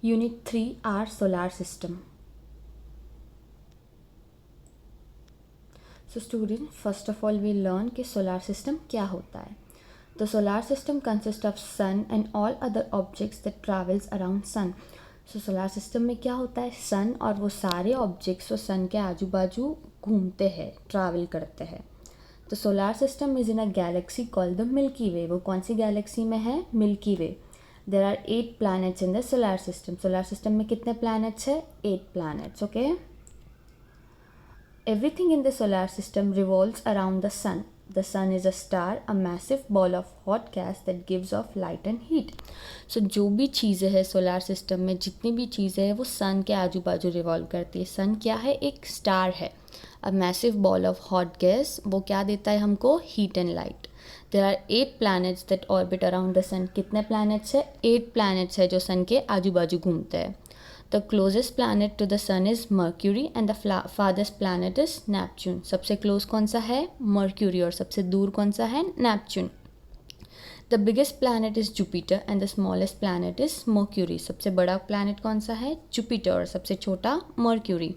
Unit 3, our solar system. So student, first of all we learn कि solar system क्या होता है. The solar system consists of sun and all other objects that travels around sun. So solar system में क्या होता है, sun और वो सारे objects जो sun के आजू बाजू घूमते हैं, travel करते हैं. तो solar system is in a galaxy called the Milky Way. वो कौन सी galaxy में है, Milky Way. There are 8 planets in the solar system. Solar system में कितने planets है, 8 planets. Okay. Everything in the solar system revolves around the sun. The sun is a star, a massive ball of hot gas that gives off light and heat. So जो भी चीज़ें हैं solar system में, जितनी भी चीज़ें हैं वो सन के आजू बाजू रिवॉल्व करती है. सन क्या है, एक स्टार है. A massive ball of hot gas, वो क्या देता है हमको, heat and light. There are 8 planets that orbit around the sun. कितने planets है, 8 planets है जो सन के आजू बाजू घूमते हैं. The closest planet to the sun is Mercury and the farthest planet is Neptune. सबसे close कौन सा है, Mercury, और सबसे दूर कौन सा है, Neptune. The biggest planet is Jupiter and the smallest planet is Mercury. सबसे बड़ा planet कौन सा है, Jupiter, और सबसे छोटा Mercury.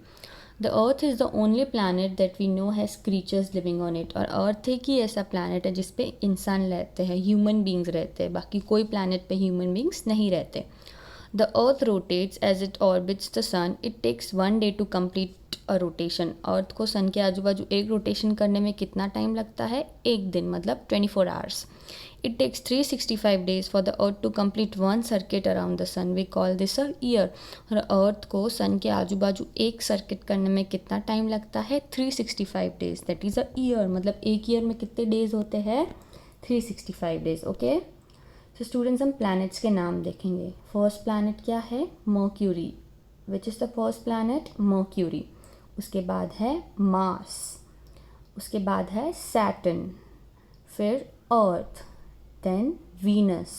The Earth is the only planet that we know has creatures living on it. और Earth एक ही ऐसा planet है जिस पे इंसान रहते हैं, human beings रहते हैं. बाकी कोई planet पे human beings नहीं रहते. The Earth rotates as it orbits the Sun. It takes 1 day to complete a rotation. Earth को sun के आजू बाजू एक rotation करने में कितना time लगता है, एक दिन, मतलब 24 hours. It takes 365 days for the Earth to complete one circuit around the Sun. We call this a year. और Earth को sun के आजू बाजू एक circuit करने में कितना time लगता है, 365 days. That is a year. मतलब एक year में कितने days होते हैं, 365 days. Okay. तो स्टूडेंट्स हम प्लैनेट्स के नाम देखेंगे. फर्स्ट प्लैनेट क्या है, Mercury. Which is the first planet, Mercury. उसके बाद है मार्स, उसके बाद है सैटर्न, फिर Earth, then Venus,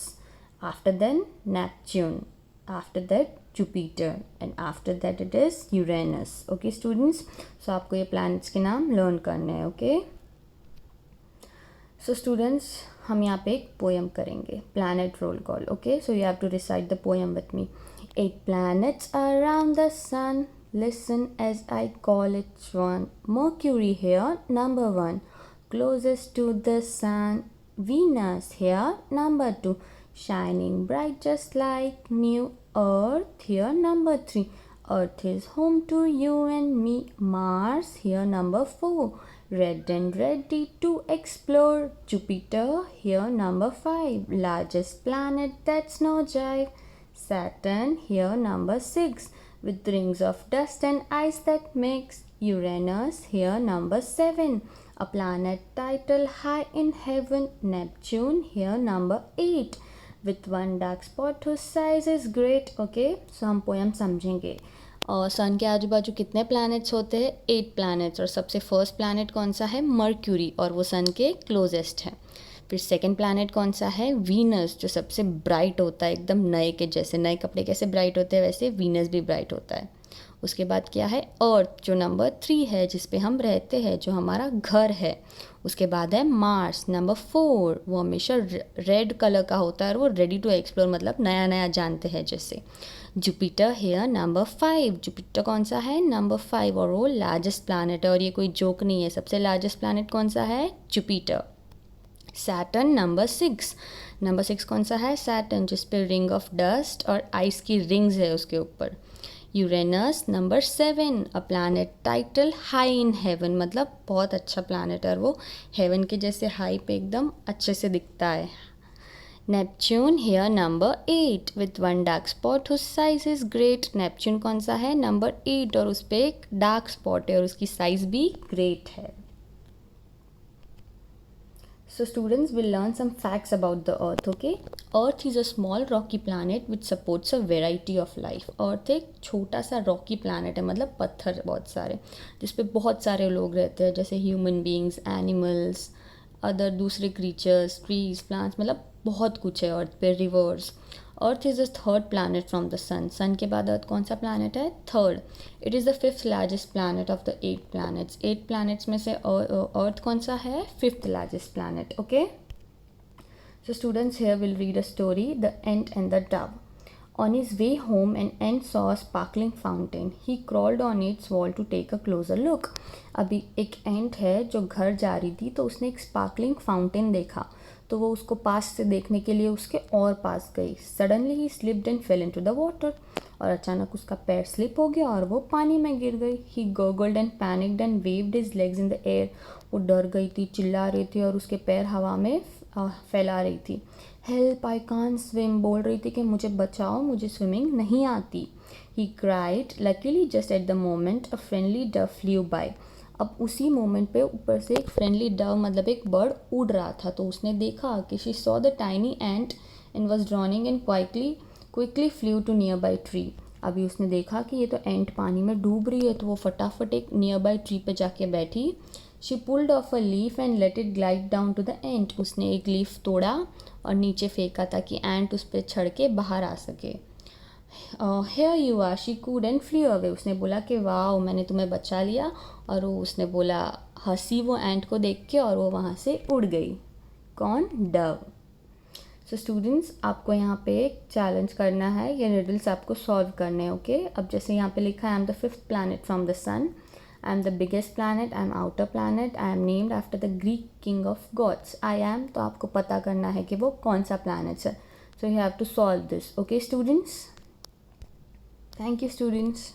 after then Neptune, after that Jupiter, and after that it is Uranus. Okay students, so आपको ये प्लैनेट्स के नाम लर्न करने हैं. ओके सो स्टूडेंट्स, हम यहाँ पे एक पोएम करेंगे, planet roll call. Okay, so you have to recite the poem with me. 8 planets around the sun, listen as I call each one. Mercury here, number 1, closest to the sun. Venus here, number 2, shining bright just like new. Earth here, number 3, Earth is home to you and me. Mars here, number 4, red and ready to explore. Jupiter here, number 5, largest planet that's no jive. Saturn here, number 6, with rings of dust and ice that makes. Uranus here, number 7, a planet title high in heaven. Neptune here, number 8, with one dark spot whose size is great. Okay, so हम poem समझेंगे. और सन के आजू बाजू कितने planets होते हैं, 8 planets. और सबसे फर्स्ट प्लैनेट कौन सा है, मर्क्यूरी, और वो सन के क्लोजेस्ट है. फिर सेकंड प्लैनेट कौन सा है, वीनस, जो सबसे ब्राइट होता है, एकदम नए के जैसे, नए कपड़े कैसे ब्राइट होते हैं वैसे वीनस भी ब्राइट होता है. उसके बाद क्या है, अर्थ, जो नंबर 3 है, जिस पे हम रहते हैं, जो हमारा घर है. उसके बाद है मार्स, नंबर 4, वो हमेशा रेड कलर का होता है और वो रेडी टू एक्सप्लोर, मतलब नया नया जानते हैं जैसे. जुपिटर हेयर, नंबर 5, जुपिटर कौन सा है, नंबर 5, और वो लार्जेस्ट प्लैनेट है. और ये कोई जोक नहीं है, सबसे लार्जेस्ट प्लैनेट कौन सा है, जुपिटर. सैटर्न, नंबर 6, नंबर 6 कौन सा है, सैटर्न, जिस पे रिंग ऑफ डस्ट और आइस की रिंग्स है उसके ऊपर. Uranus, number 7, a planet title high in heaven, मतलब बहुत अच्छा प्लैनेट है, वो हेवन के जैसे हाई पे एकदम अच्छे से दिखता है. Neptune here, number 8, with one dark spot whose size is great. Neptune कौन सा है, नंबर 8, और उस पर एक डार्क स्पॉट है और उसकी साइज भी ग्रेट है. So students will learn some facts about the earth. Okay, earth is a small rocky planet which supports a variety of life. earth एक छोटा सा rocky planet है, मतलब पत्थर बहुत सारे, जिस पे बहुत सारे लोग रहते हैं, जैसे human beings, animals, अदर दूसरे creatures, trees, plants, मतलब बहुत कुछ है earth पे. rivers. Earth is the third planet from the sun. sun के बाद अर्थ कौन सा planet है, third. It is the 5th largest planet of the 8 planets. 8 planets में से अर्थ कौन सा है, 5th largest planet. Okay, so students, here we'll read a story, The Ant and the Dove. On his way home, an ant saw a sparkling fountain. He crawled on its wall to take a closer look. अभी एक एंट है जो घर जा रही थी, तो उसने एक स्पार्कलिंग फाउंटेन देखा, तो वो उसको पास से देखने के लिए उसके और पास गई. Suddenly he slipped and fail into the water. और अचानक उसका पैर स्लिप हो गया और वो पानी में गिर गई. He goggled and panicked and waved his legs in the air. वो डर गई थी, चिल्ला रही थी और उसके पैर हवा में फैला रही थी. हेल्प, आई कांट स्विम, बोल रही थी कि मुझे बचाओ, मुझे स्विमिंग नहीं आती. He cried. Luckily just at the moment a friendly dove flew by. अब उसी मोमेंट पे ऊपर से एक फ्रेंडली डव मतलब एक बर्ड उड़ रहा था, तो उसने देखा कि she saw the tiny ant and was drowning and quickly flew to nearby tree. अभी उसने देखा कि ये तो एंट पानी में डूब रही है, तो वो फटाफट एक नियर बाई ट्री पे जाके बैठी. She pulled off a leaf and let it glide down to the ant. उसने एक लीफ तोड़ा और नीचे फेंका ताकि एंट उस पर चढ़ के बाहर आ सके. Here you are, she could and flee away. उसने बोला कि वाह, मैंने तुम्हें बचा लिया. और वो उसने बोला, हंसी वो एंट को देख के, और वो वहाँ से उड़ गई. कौन? डव. सो स्टूडेंट्स, आपको यहाँ पे एक चैलेंज करना है, ये रिडल्स आपको सॉल्व करने हैं. ओके, अब जैसे यहाँ पे लिखा है, I am the fifth planet from the sun, I am the biggest planet, I am outer planet, I am named after the Greek king of gods. I am, तो आपको पता करना है कि वो कौन सा प्लानट है. So you have to solve this. Okay students, thank you students.